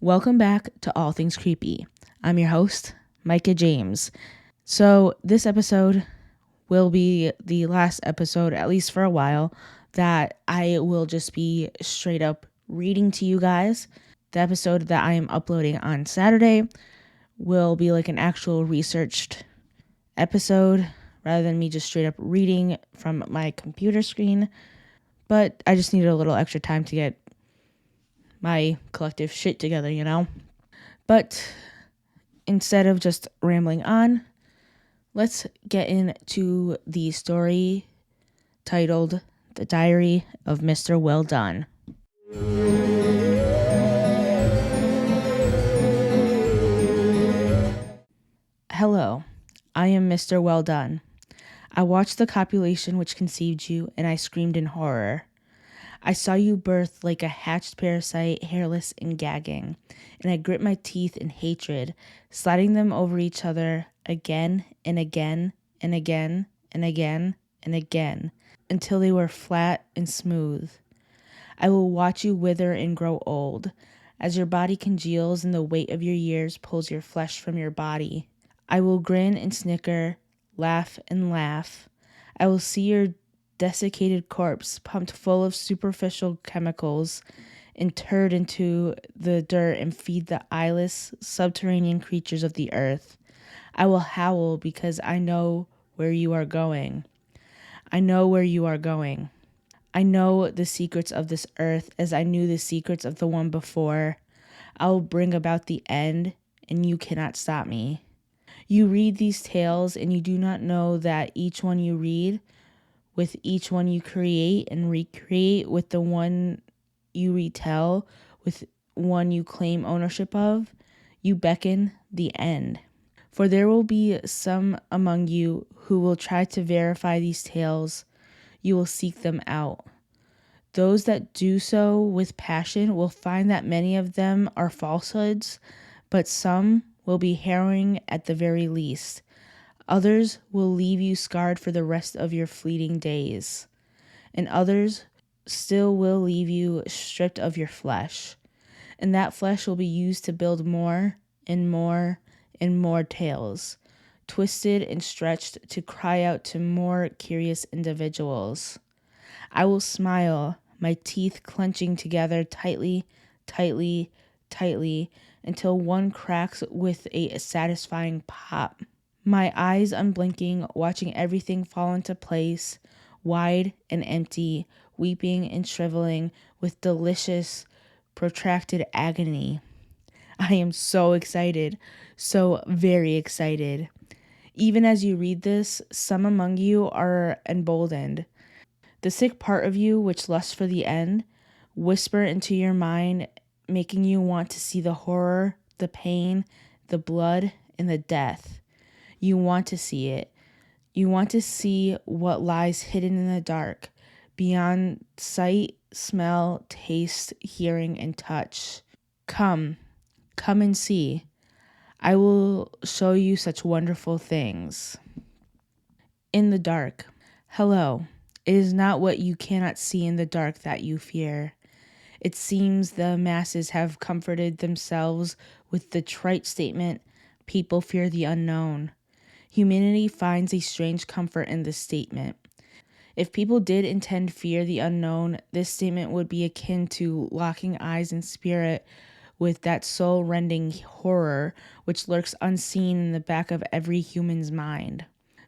Welcome back to All Things Creepy. I'm your host, Micah James. So, this episode will be the last episode, at least for a while, that I will just be straight up reading to you guys. The episode that I am uploading on Saturday will be like an actual researched episode rather than me just straight up reading from my computer screen. But I just needed a little extra time to get my collective shit together, you know? But instead of just rambling on, let's get into the story titled The Diary of Mr. Welldone. Hello, I am Mr. Welldone. I watched the copulation which conceived you, and I screamed in horror. I saw you birth like a hatched parasite, hairless and gagging, and I grit my teeth in hatred, sliding them over each other again and again and again and again and again, until they were flat and smooth. I will watch you wither and grow old, as your body congeals and the weight of your years pulls your flesh from your body. I will grin and snicker, laugh and laugh. I will see your desiccated corpse pumped full of superficial chemicals, interred into the dirt and feed the eyeless, subterranean creatures of the earth. I will howl because I know where you are going. I know where you are going. I know the secrets of this earth as I knew the secrets of the one before. I will bring about the end, and you cannot stop me. You read these tales, and you do not know that each one you read, with each one you create and recreate, with the one you retell, with one you claim ownership of, you beckon the end. For there will be some among you who will try to verify these tales. You will seek them out. Those that do so with passion will find that many of them are falsehoods, but some will be harrowing at the very least. Others will leave you scarred for the rest of your fleeting days, and others still will leave you stripped of your flesh, and that flesh will be used to build more and more and more tales, twisted and stretched to cry out to more curious individuals. I will smile, my teeth clenching together tightly, tightly, tightly, until one cracks with a satisfying pop. My eyes unblinking, watching everything fall into place, wide and empty, weeping and shriveling with delicious, protracted agony. I am so excited, so very excited. Even as you read this, some among you are emboldened. The sick part of you, which lusts for the end, whisper into your mind, making you want to see the horror, the pain, the blood, and the death. You want to see it. You want to see what lies hidden in the dark, beyond sight, smell, taste, hearing, and touch. Come and see. I will show you such wonderful things. In the dark. Hello. It is not what you cannot see in the dark that you fear. It seems the masses have comforted themselves with the trite statement, people fear the unknown. Humanity finds a strange comfort in this statement. If people did intend fear the unknown, this statement would be akin to locking eyes in spirit with that soul-rending horror which lurks unseen in the back of every human's mind.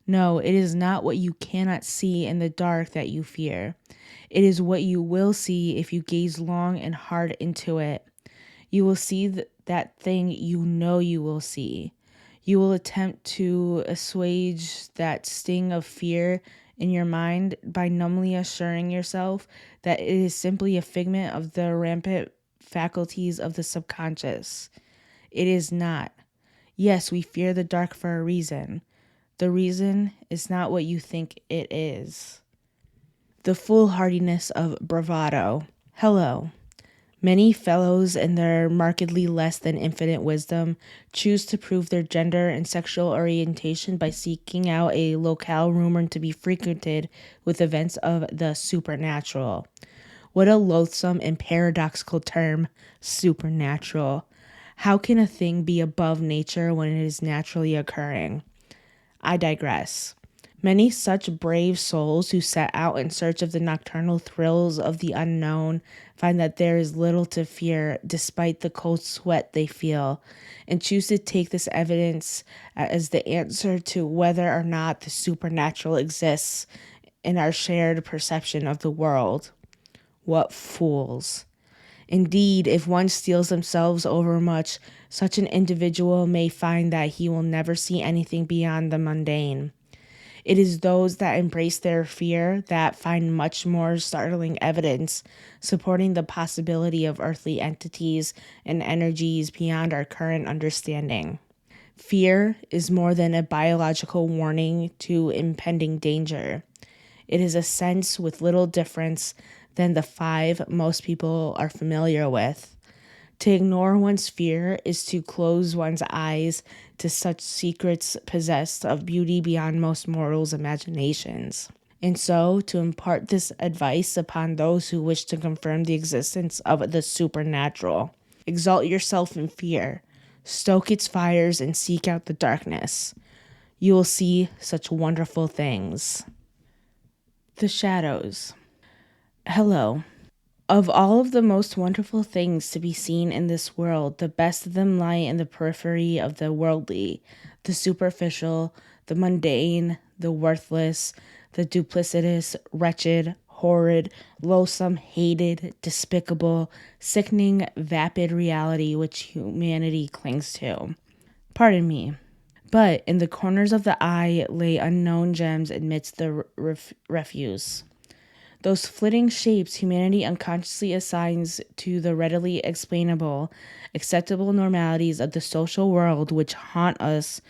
No, it is not what you cannot see in the dark that you fear. It is what you will see if you gaze long and hard into it. You will see that thing you know you will see. You will attempt to assuage that sting of fear in your mind by numbly assuring yourself that it is simply a figment of the rampant faculties of the subconscious. It is not. Yes, we fear the dark for a reason. The reason is not what you think it is. The foolhardiness of bravado. Hello. Many fellows in their markedly less than infinite wisdom choose to prove their gender and sexual orientation by seeking out a locale rumored to be frequented with events of the supernatural. What a loathsome and paradoxical term, supernatural. How can a thing be above nature when it is naturally occurring? I digress. Many such brave souls who set out in search of the nocturnal thrills of the unknown find that there is little to fear despite the cold sweat they feel, and choose to take this evidence as the answer to whether or not the supernatural exists in our shared perception of the world. What fools! Indeed, if one steels themselves overmuch, such an individual may find that he will never see anything beyond the mundane. It is those that embrace their fear that find much more startling evidence supporting the possibility of earthly entities and energies beyond our current understanding. Fear is more than a biological warning to impending danger. It is a sense with little difference than the five most people are familiar with. To ignore one's fear is to close one's eyes to such secrets possessed of beauty beyond most mortals' imaginations. And so, to impart this advice upon those who wish to confirm the existence of the supernatural, exalt yourself in fear, stoke its fires, and seek out the darkness. You will see such wonderful things. The shadows. Hello. Of all of the most wonderful things to be seen in this world, the best of them lie in the periphery of the worldly, the superficial, the mundane, the worthless, the duplicitous, wretched, horrid, loathsome, hated, despicable, sickening, vapid reality which humanity clings to. Pardon me. But in the corners of the eye lay unknown gems amidst the refuse. Those flitting shapes humanity unconsciously assigns to the readily explainable, acceptable normalities of the social world which haunt us,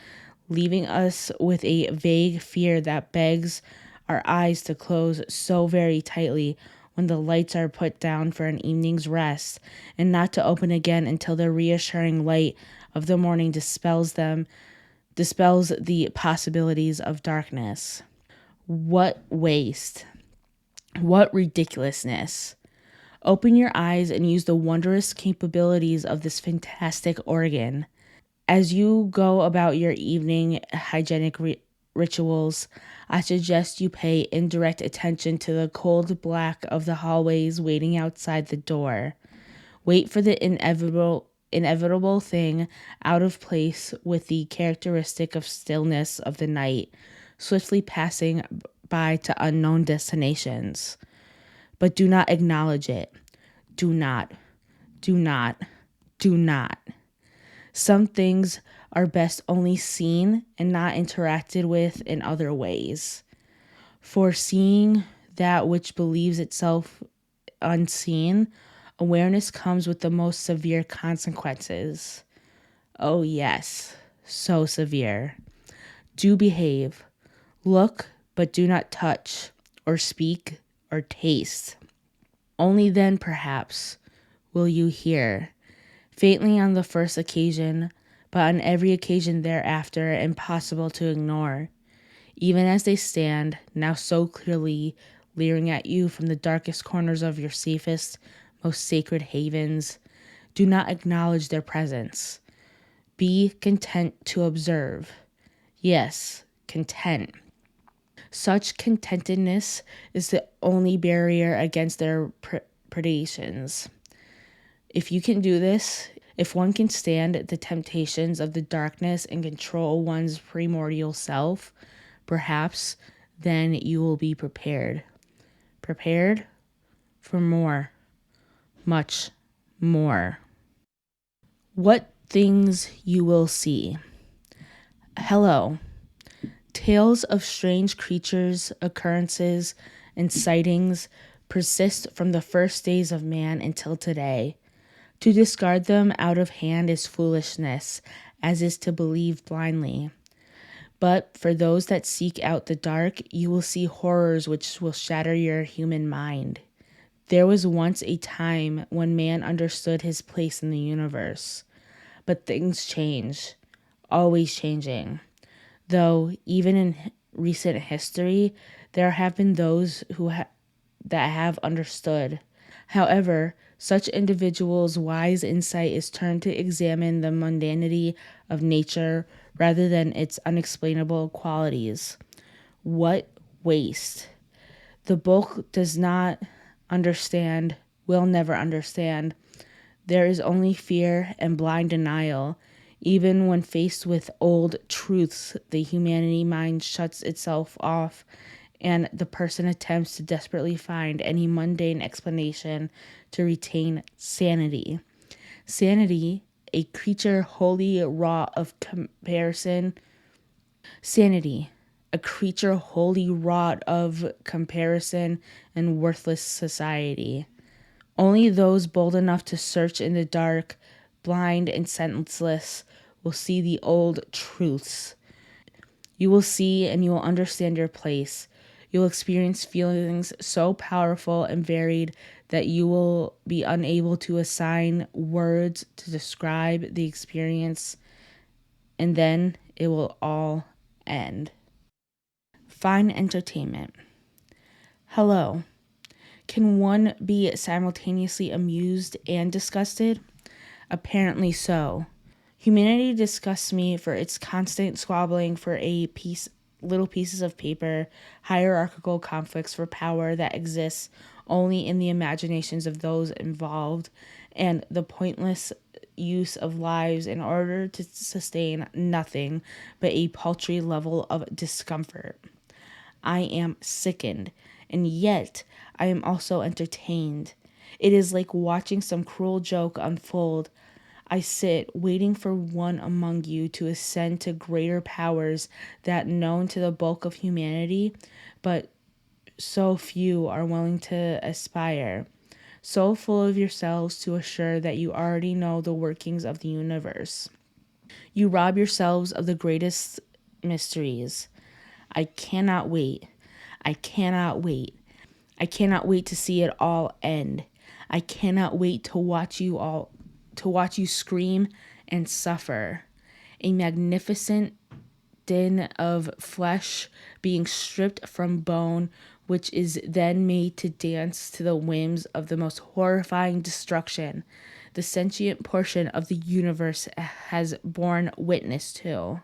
leaving us with a vague fear that begs our eyes to close so very tightly when the lights are put down for an evening's rest, and not to open again until the reassuring light of the morning dispels the possibilities of darkness. What waste! What ridiculousness! Open your eyes and use the wondrous capabilities of this fantastic organ. As you go about your evening hygienic rituals, I suggest you pay indirect attention to the cold black of the hallways waiting outside the door. Wait for the inevitable thing out of place with the characteristic of stillness of the night, swiftly passing by to unknown destinations. But do not acknowledge it. Do not, do not, do not. Some things are best only seen and not interacted with in other ways. For seeing that which believes itself unseen, awareness comes with the most severe consequences. Oh, yes, so severe. Do behave. Look, but do not touch, or speak, or taste. Only then, perhaps, will you hear. Faintly on the first occasion, but on every occasion thereafter impossible to ignore. Even as they stand, now so clearly, leering at you from the darkest corners of your safest, most sacred havens, do not acknowledge their presence. Be content to observe. Yes, content. Such contentedness is the only barrier against their predations. If you can do this, if one can stand the temptations of the darkness and control one's primordial self, perhaps then you will be prepared. Prepared for more, much more. What things you will see. Hello. Tales of strange creatures, occurrences, and sightings persist from the first days of man until today. To discard them out of hand is foolishness, as is to believe blindly. But for those that seek out the dark, you will see horrors which will shatter your human mind. There was once a time when man understood his place in the universe. But things change, always changing. Though, even in recent history, there have been those that have understood. However, Such individuals' wise insight is turned to examine the mundanity of nature rather than its unexplainable qualities. What waste? The bulk does not understand, will never understand. There is only fear and blind denial. Even when faced with old truths, the humanity mind shuts itself off, and the person attempts to desperately find any mundane explanation to retain sanity. Sanity, a creature wholly raw of comparison. Sanity, a creature wholly wrought of comparison and worthless society. Only those bold enough to search in the dark, blind and senseless, will see the old truths. You will see and you will understand your place. You will experience feelings so powerful and varied that you will be unable to assign words to describe the experience, and then it will all end. Fine entertainment. Hello. Can one be simultaneously amused and disgusted? Apparently so. Humanity disgusts me for its constant squabbling for little pieces of paper, hierarchical conflicts for power that exists only in the imaginations of those involved, and the pointless use of lives in order to sustain nothing but a paltry level of discomfort. I am sickened, and yet I am also entertained. It is like watching some cruel joke unfold. I sit waiting for one among you to ascend to greater powers that known to the bulk of humanity, but so few are willing to aspire. So full of yourselves to assure that you already know the workings of the universe. You rob yourselves of the greatest mysteries. I cannot wait. I cannot wait. I cannot wait to see it all end. I cannot wait to watch you scream and suffer. A magnificent din of flesh being stripped from bone, which is then made to dance to the whims of the most horrifying destruction the sentient portion of the universe has borne witness to.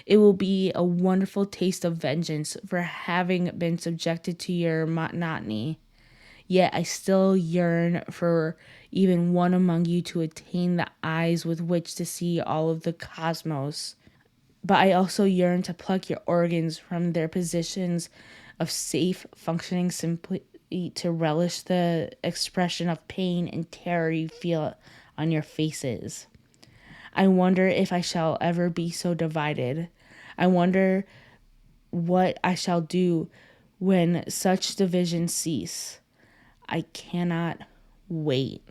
It will be a wonderful taste of vengeance for having been subjected to your monotony. Yet I still yearn for even one among you to attain the eyes with which to see all of the cosmos. But I also yearn to pluck your organs from their positions of safe functioning simply to relish the expression of pain and terror you feel on your faces. I wonder if I shall ever be so divided. I wonder what I shall do when such divisions cease. I cannot wait.